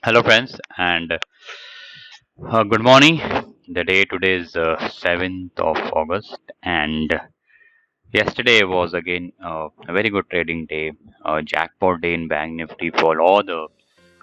Hello, friends, and good morning. The day today is 7th of August, and yesterday was again a very good trading day, jackpot day in Bank Nifty for all the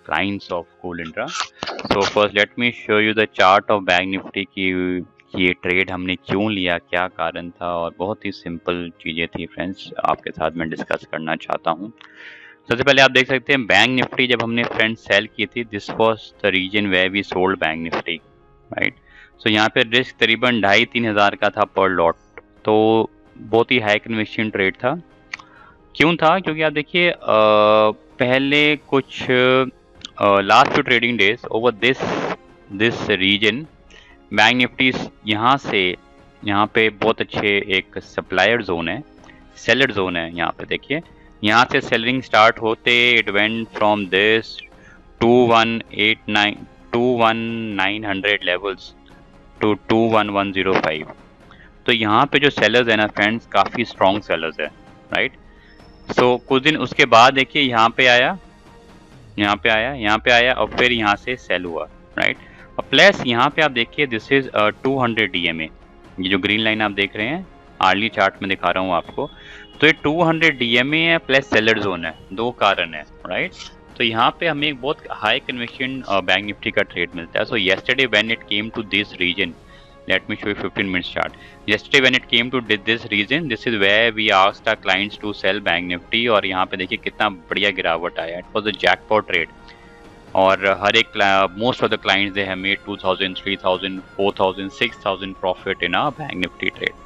clients of Cool Intra. So first, let me show you the chart of Bank Nifty की ये trade हमने क्यों लिया, क्या कारण था, और बहुत ही सिंपल चीज़ें थी फ्रेंड्स, आपके साथ मैं डिस्कस करना चाहता हूँ। सबसे पहले आप देख सकते हैं बैंक निफ्टी जब हमने फ्रेंड्स सेल की थी, this was the reason where we sold bank Nifty, right. So यहाँ पे रिस्क तकरीबन 2,500-3,000 का था पर लॉट, तो बहुत ही हाई कन्विक्शन ट्रेड था। क्यों था? क्योंकि आप देखिए पहले कुछ last two trading days over this region bank Nifty यहाँ पे बहुत अच्छे एक सप्लायर जोन है, सेलर जोन है। यहाँ पे देखिए, यहाँ से सेलिंग स्टार्ट होते it went from this 21,900 levels to 21,105। तो यहाँ पे जो सेलर्स है ना फ्रेंड्स, काफ़ी स्ट्रॉन्ग सेलर्स है, राइट। सो कुछ दिन उसके बाद देखिए यहाँ पे आया, और फिर यहाँ से सेल हुआ, राइट। और प्लस यहाँ पे आप देखिए दिस इज 200 DMA, ये जो ग्रीन लाइन आप देख रहे हैं आर्ली चार्ट में दिखा रहा हूँ आपको, तो ये 200 DMA है प्लस सेलर जोन है, दो कारण है, राइट। तो यहाँ पे हमें एक बहुत हाई कन्विक्शन बैंक निफ्टी का ट्रेड मिलता है। So yesterday when it came to this region, let me show you 15 minutes chart. Yesterday when it came to this region, this is where we asked our clients to sell bank nifty, और यहाँ पे देखिए कितना बढ़िया गिरावट आया। It was a jackpot trade, और हर एक most of the clients they have made 2,000, 3,000, 4,000, 6,000 profit in a bank nifty trade.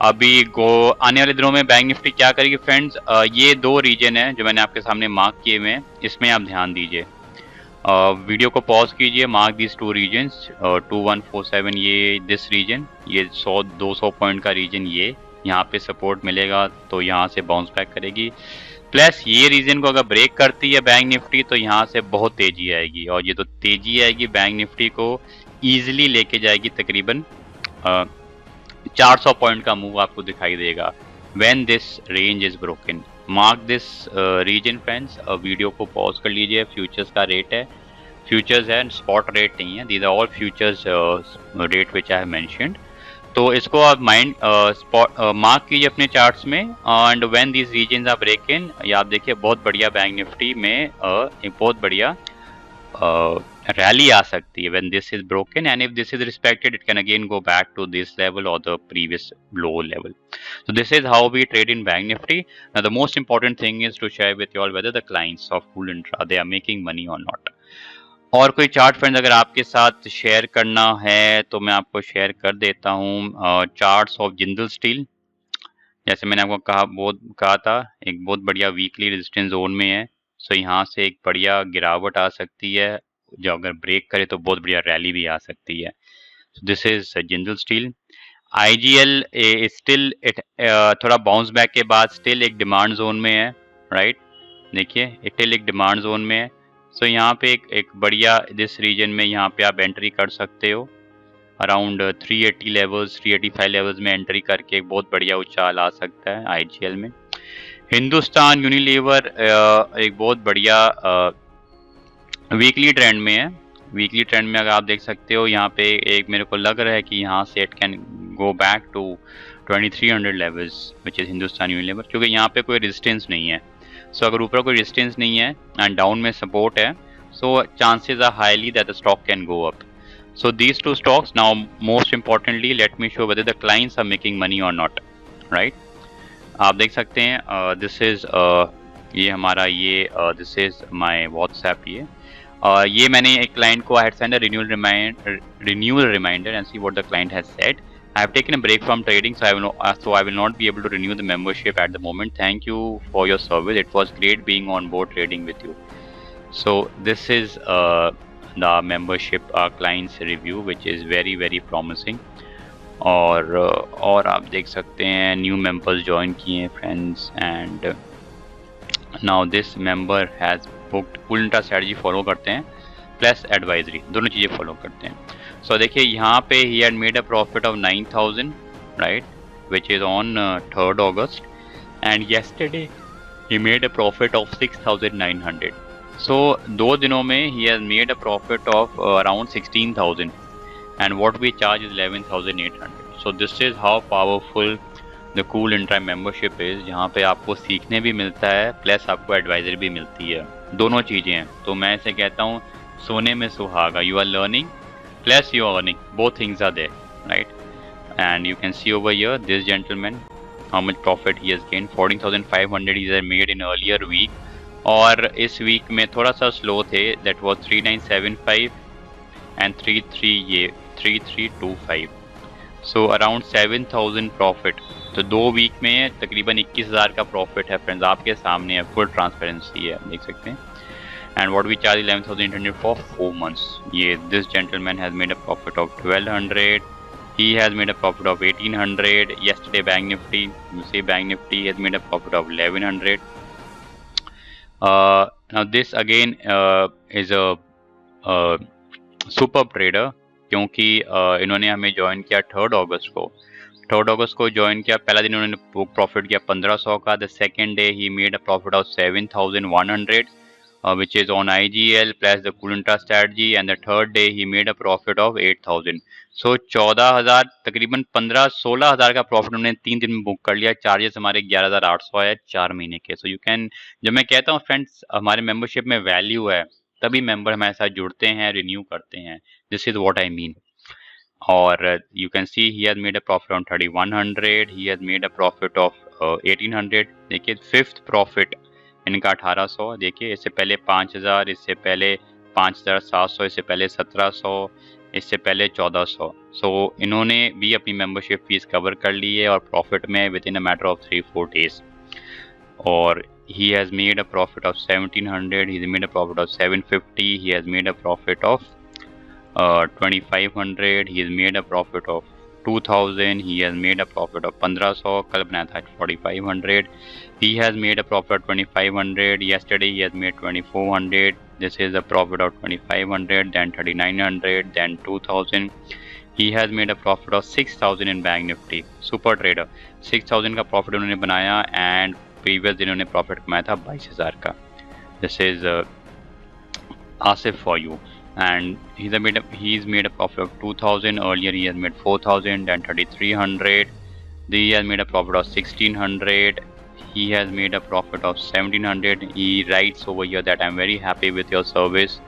अभी आने वाले दिनों में बैंक निफ्टी क्या करेगी फ्रेंड्स, ये दो रीजन है जो मैंने आपके सामने मार्क किए हुए हैं, इसमें आप ध्यान दीजिए। वीडियो को पॉज कीजिए, मार्क दिस टू रीजन्स, 2147 ये दिस रीजन, ये 100-200 पॉइंट का रीजन, ये यहाँ पे सपोर्ट मिलेगा तो यहाँ से बाउंस बैक करेगी। प्लस ये रीजन को अगर ब्रेक करती है बैंक निफ्टी तो यहाँ से बहुत तेजी आएगी, और ये तो तेजी आएगी बैंक निफ्टी को ईजिली लेके जाएगी, तकरीबन 400 पॉइंट का मूव आपको दिखाई देगा when this range is broken. Mark this region friends. Video को पॉज कर लीजिए। फ्यूचर्स का रेट है, फ्यूचर्स है, स्पॉट रेट नहीं है, these are all futures rate which I have mentioned. तो इसको आप मार्क कीजिए अपने चार्ट्स में, and when these regions are break in, या आप देखिए बहुत बढ़िया बैंक निफ्टी में एक बहुत बढ़िया रैली आ सकती है when this is broken, and if this is respected it can again go back to this level or the previous low level. So this is how we trade in Bank Nifty. Now the most important thing is to share with you all whether the clients of Cool Intra they are making money or not. और कोई chart friends अगर आपके साथ share करना है तो मैं आपको शेयर कर देता हूँ। चार्ट्स ऑफ जिंदल स्टील, जैसे मैंने आपको कहा था, एक बहुत बढ़िया वीकली रेजिस्टेंस जोन में है। सो यहाँ से एक बढ़िया गिरावट आ सकती है, जो अगर ब्रेक करे तो बहुत बढ़िया रैली भी आ सकती है। This is Jindal steel. IGL still थोड़ा बाउंस बैक के बाद स्टिल एक डिमांड जोन में है, राइट। देखिए स्टिल एक डिमांड जोन में है। सो यहाँ पे एक बढ़िया दिस रीजन में यहाँ पे आप एंट्री कर सकते हो, अराउंड 380 लेवल्स, 385 लेवल्स में एंट्री करके एक बहुत बढ़िया उछाल आ सकता है IGL में। हिंदुस्तान यूनिलीवर एक बहुत बढ़िया वीकली ट्रेंड में है। वीकली ट्रेंड में अगर आप देख सकते हो, यहाँ पे एक मेरे को लग रहा है कि यहाँ से it can go back to 2300 levels which is Hindustan Unilever, क्योंकि यहाँ पे कोई रेजिस्टेंस नहीं है। सो अगर ऊपर कोई रेजिस्टेंस नहीं है एंड डाउन में सपोर्ट है, so chances are highly that the stock can go up. So these two stocks. Now most importantly let me show whether the clients are making money or not, right. आप देख सकते हैं this is ये हमारा ये this is my WhatsApp, ये मैंने एक client को I had sent a renewal reminder and see what the client has said. I have taken a break from trading, so I will not be able to renew the membership at the moment. Thank you for your service. It was great being on board trading with you. So this is the membership clients review which is very very promising. और आप देख सकते हैं new members join किए हैं friends, and now this member has booked full intra strategy follow करते हैं plus advisory, दोनों चीज़ें फॉलो करते हैं. सो देखिए यहाँ पे he had made a profit of 9,000, right, which is on 3rd August, and yesterday he made a profit of 6,900. So 2 दिनों में he has made a profit of around 16,000 and what we charge is 11,800. So this is how powerful the Cool Intra membership is, जहाँ पे आपको सीखने भी मिलता है plus आपको एडवाइजरी भी मिलती है, दोनों चीज़ें हैं। तो मैं इसे कहता हूँ सोने में सुहागा, you are learning plus you are earning, both things are there, right? And you can see over here this gentleman how much profit he has gained, 14,500 he has made in earlier week, और इस week में थोड़ा सा slow थे, that was 3975 and 3325, so around 7,000 profit. तो 2 week में तकरीबन 21,000 का प्रॉफिट है फ्रेंड्स, आपके सामने है, फुल ट्रांसपेरेंसी है, देख सकते हैं। And what we charge 11,800 for 4 months. Yeah, this gentleman has made a profit of 1,200. He has made a profit of 1,800. Yesterday, BankNifty, you see BankNifty has made a profit of 1,100. Now this again is a super trader, क्योंकि इन्होंने हमें join किया 3 अगस्त को join किया। पहला दिन उन्होंने profit किया 1500 का। The second day he made a profit of 7,100 which is on IGL plus the Cool Intra strategy, and the third day he made a profit of 8,000. So 14,000 तकरीबन 15-16,000 का प्रॉफिट उन्होंने 3 दिन में बुक कर लिया। चार्जेस हमारे 11,800 है 4 महीने के। सो यू कैन, जब मैं कहता हूँ फ्रेंड्स हमारे मेंबरशिप में वैल्यू है, तभी मेंबर हमारे साथ जुड़ते हैं, रिन्यू करते हैं। This is what I mean. और you can see he has made a profit on 3,100, he has made a profit of 1,800। देखिए फिफ्थ प्रॉफिट इनका 1,800। देखिए इससे पहले 5,000, इससे पहले 5,700, इससे पहले 1,700, इससे पहले 1,400। सो इन्होंने भी अपनी मेंबरशिप फीस कवर कर ली है और प्रॉफिट में with in a matter of 3-4 days. और he has made a profit of 1,700, he has made a profit of 750, he has made a profit of 2,500, he has made a profit of 2,000, he has made a profit of 1,500, कल बनाया था 4,500, he has made a profit of 2,500, yesterday he has made 2,400, this is a profit of 2,500, then 3,900, then 2,000, he has made a profit of 6,000 in Bank Nifty, super trader, 6,000 का profit उन्होंने बनाया, and previous दिन उन्होंने profit कमाया था 22,000 का। This is Asif for you, and he's made a profit of 2,000, earlier he has made 4,000, then 3,300, he has made a profit of 1,600, he has made a profit of 1,700. He writes over here that I'm very happy with your service.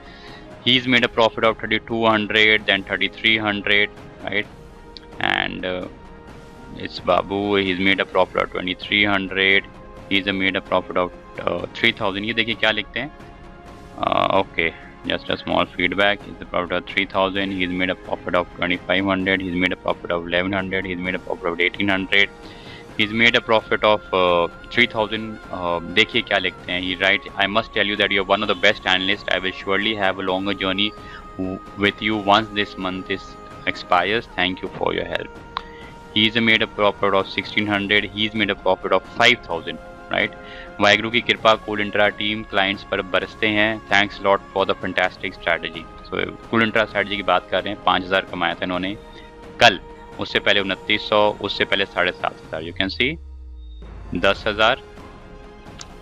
He's made a profit of 3,200, then 3,300, right? And it's Babu, he's made a profit of 2,300, he's made a profit of 3,000. ये देखिए क्या लिखते हैं, okay, just a small feedback. He's a profit of 3,000, he's made a profit of 2,500, he's made a profit of 1,100, he's made a profit of 1,800, he's made a profit of 3,000. देखिए क्या लिखते हैं, he writes, I must tell you that you're one of the best analysts. I will surely have a longer journey with you once this month is expires. Thank you for your help. He's made a profit of 1,600, he's made a profit of 5,000, right? Waheguru की कृपा cool intra team clients पर बरसते हैं। Thanks lot for the fantastic strategy. So cool intra strategy की बात कर रहे हैं, 5,000 कमाया था इन्होंने कल, उससे पहले 2,900, उससे पहले 7,500। यू कैन सी 10,000,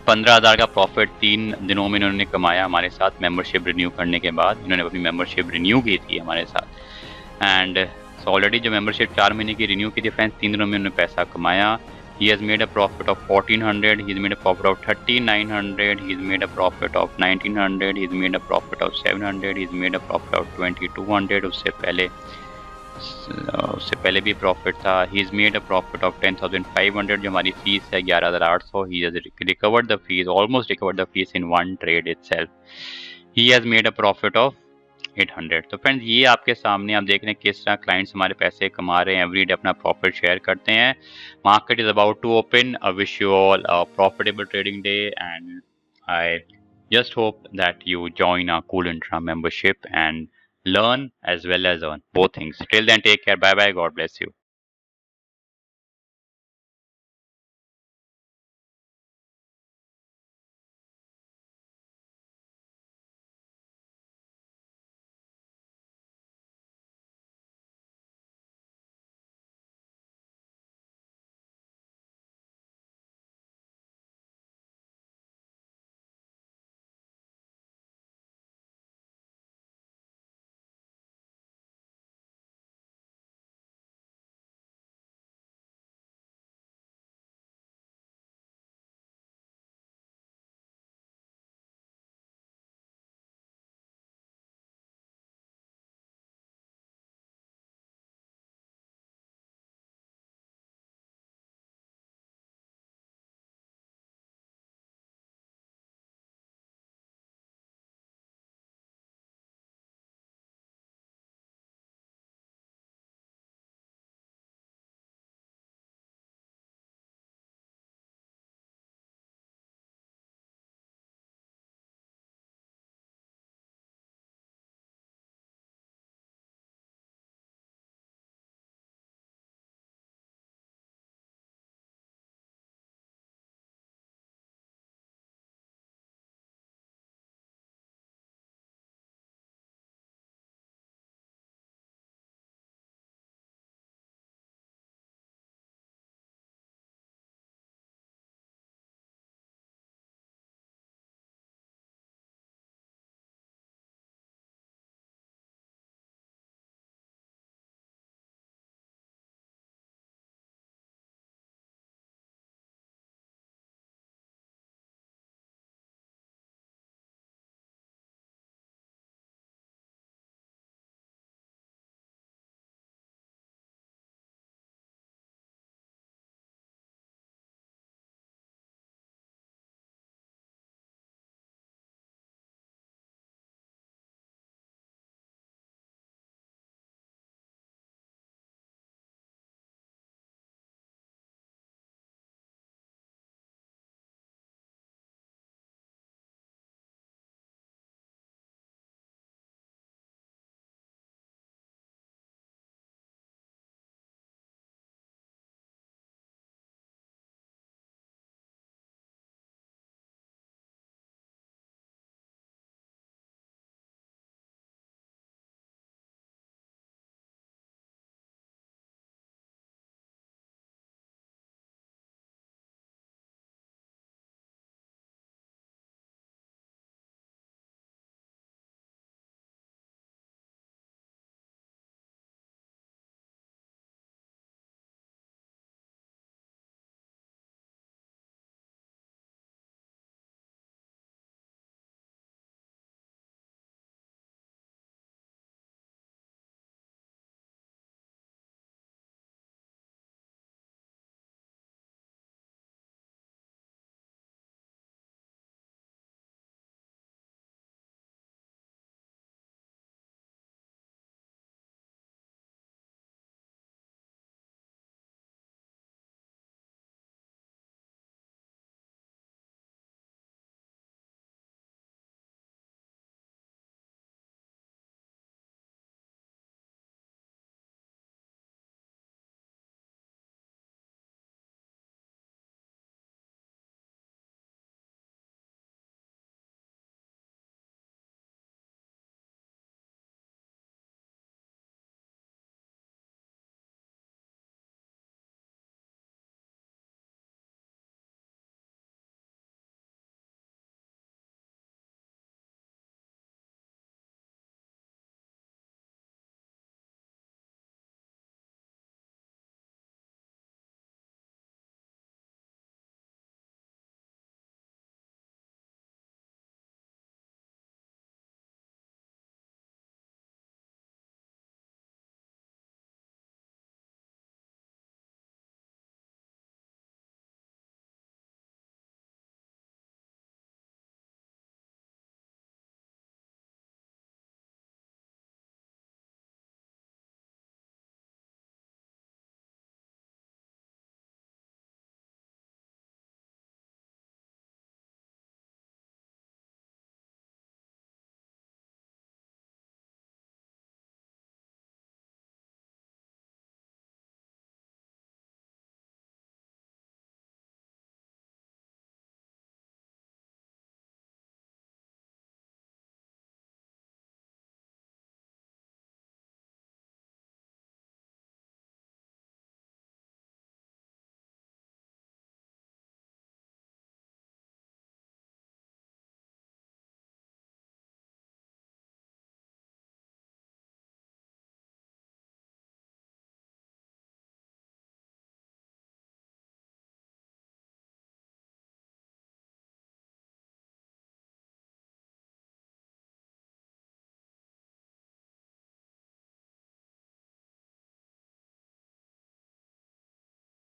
15,000 का प्रॉफिट 3 दिनों में इन्होंने कमाया हमारे साथ। मेंबरशिप रिन्यू करने के बाद इन्होंने अपनी मेंबरशिप रिन्यू की थी हमारे साथ, एंड ऑलरेडी जो मेंबरशिप 4 महीने की रिन्यू की थी फ्रेंड्स, 3 दिनों में उन्होंने पैसा कमाया। He has made a profit of 1,400, he's made a profit of 3,900, he's made a profit of 1,900, he's made a profit of 700, he's made a profit of 2,200। उससे पहले भी प्रॉफिट था। he's made a profit of 10,500, जो हमारी fees है 11,800। he has recovered the fees, almost recovered the fees in one trade itself। he has made a profit of 800। तो friends ये आपके सामने आप देख रहे हैं किस तरह क्लाइंट्स हमारे पैसे कमा रहे हैं, एवरीडे अपना प्रॉफिट शेयर करते हैं। Market is about to open. I wish you all a profitable trading day, and I just hope that you join our Cool Intra membership and learn as well as earn, both things. Till then, take care. Bye bye. God bless you.